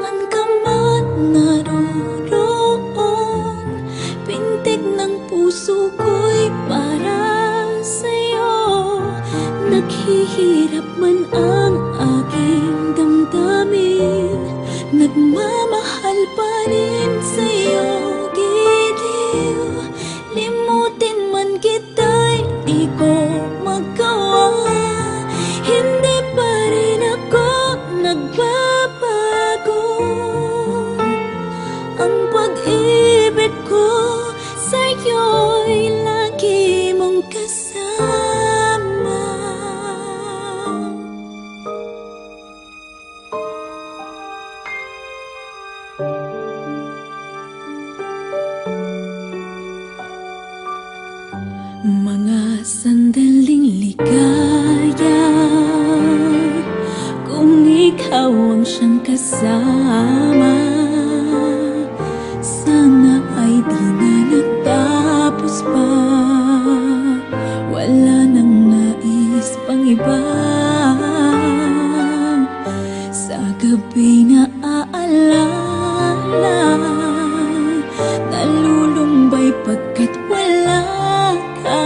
saan ka man naroon, pintig ng puso ko'y para sa'yo. Naghihirap man ang aking damdamin, nagmamahal pa rin sa'yo, giliw. Limutin man kita'y di ko magawa, hindi pa rin ako nagbabago. Ang pag-ibig ko sa'yo'y lagi mong kasama. Mga sandaling ligaya, kung ikaw ang siyang kasama, sana ay di na natapos pa. Wala nang nais pang iba. Sa gabi na aalala, nalulumbay pagkat wala ka.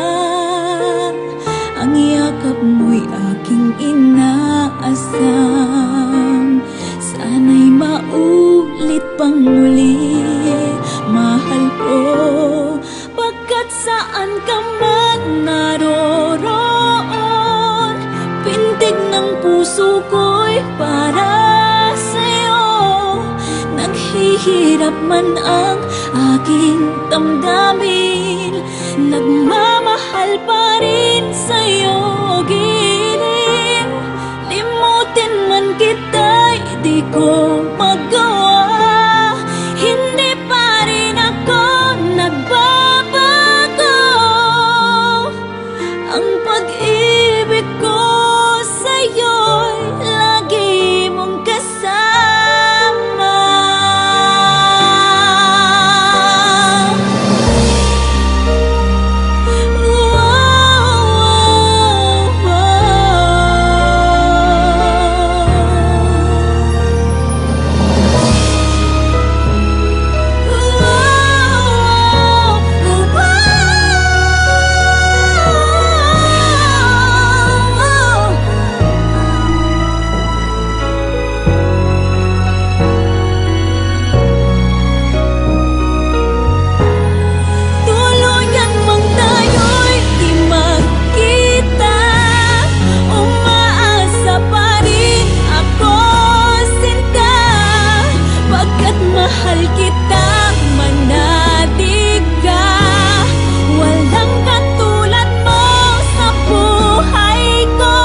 Ang yakap mo'y aking inaasam, sana'y maulit pang muli. Mahal ko, pagkat saan ka man naroon, pintig ng puso ko'y para sa'yo. Naghihirap man ang aking damdamin, nagmamahal pa rin sa'yo, giliw. Limutin man kita'y di ko magawa, hindi pa rin ako nagbabago. Ang pag-ibig ko sa'yo'y lagi mong kasama. Tuluyan mang tayo'y di magkita, umaasa pa rin ako, sinta. Pagkat mahal kita, manadig ka. Walang katulad mo sa buhay ko.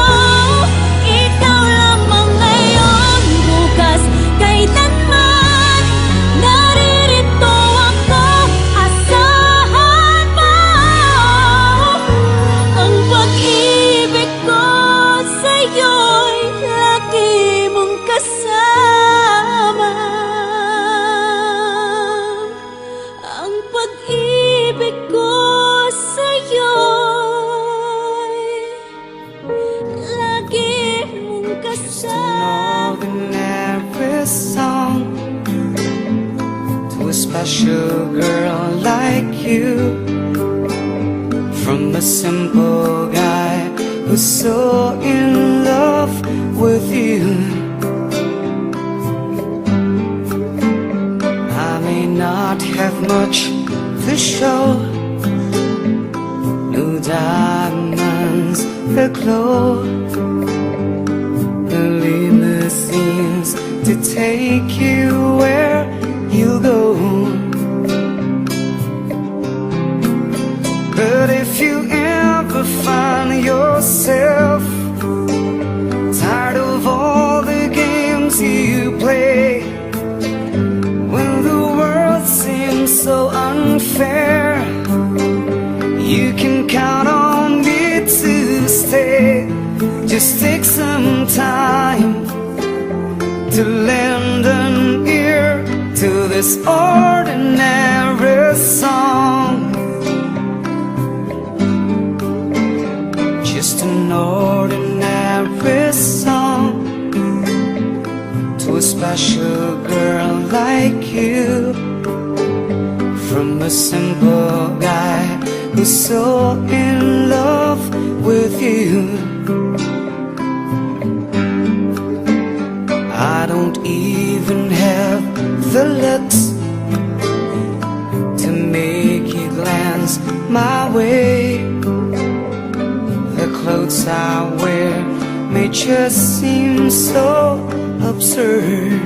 Ikaw lamang ngayon, bukas, kailanman. Naririto ako, asahan mo. Ang pag-ibig ko sa'yo'y lagi mong kasama. Ang pag-ibig ko sa'yo'y lagi mong kasama. Ordinary song to a special girl like you, from a simple guy who's so in love with you. I may not have much to show, no diamonds that glow, the limousines to take you where you go. But if you ever find yourself tired of all the games you play, when the world seems so unfair, you can count on me to stay. Just take some time to lend an ear to this ordinary song. Just an ordinary song to a special girl like you, from a simple guy who's so in love with you. I don't even have the looks to make you glance my way. The clothes I wear may just seem so absurd,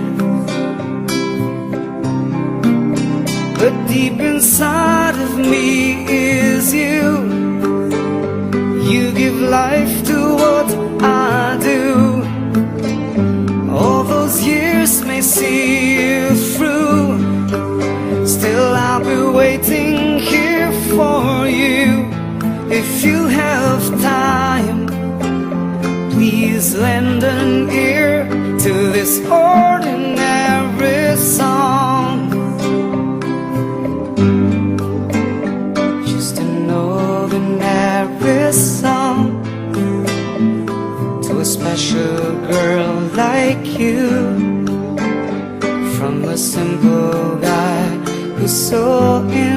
but deep inside of me is you. You give life to what I do. All those years may see you through, still I'll be waiting here for you. If you have time, please lend an ear to this ordinary song. Just an ordinary song to a special girl like you, from a simple guy who's so in